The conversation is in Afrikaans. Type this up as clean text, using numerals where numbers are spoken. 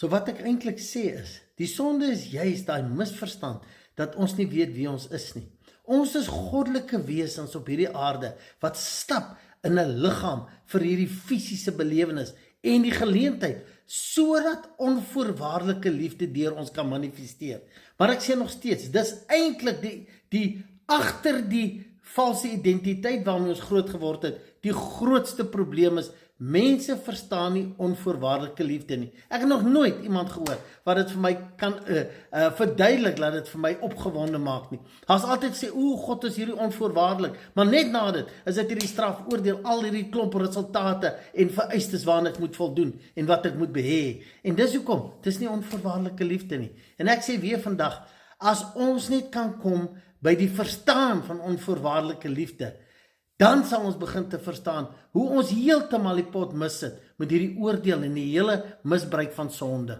So wat ek eintlik sê is, die sonde is juist daai misverstand, dat ons nie weet wie ons is nie. Ons is goddelike wesens op hierdie aarde, wat stap in 'n liggaam vir hierdie fisiese belewenis, en die geleentheid, sodat onvoorwaardelike liefde deur ons kan manifesteer. Maar ek sê nog steeds, dis eintlik die agter die valse identiteit waarmee ons groot geword het, die grootste probleem is, mense verstaan nie onvoorwaardelike liefde nie. Ek het nog nooit iemand gehoor wat dit vir my kan verduidelik, dat dit vir my opgewonde maak nie. Daar's altyd sê, God is hierdie onvoorwaardelik, maar net na dit is dit hierdie straf, oordeel, al hierdie klomp resultate en vereistes waaraan ek moet voldoen en wat ek moet behê. En dis hoekom, dis nie onvoorwaardelike liefde nie. En ek sê weer vandag, as ons net kan kom by die verstaan van onvoorwaardelike liefde, dan sal ons begin te verstaan hoe ons heeltemal die pot mis sit met hierdie oordeel en die hele misbruik van sonde.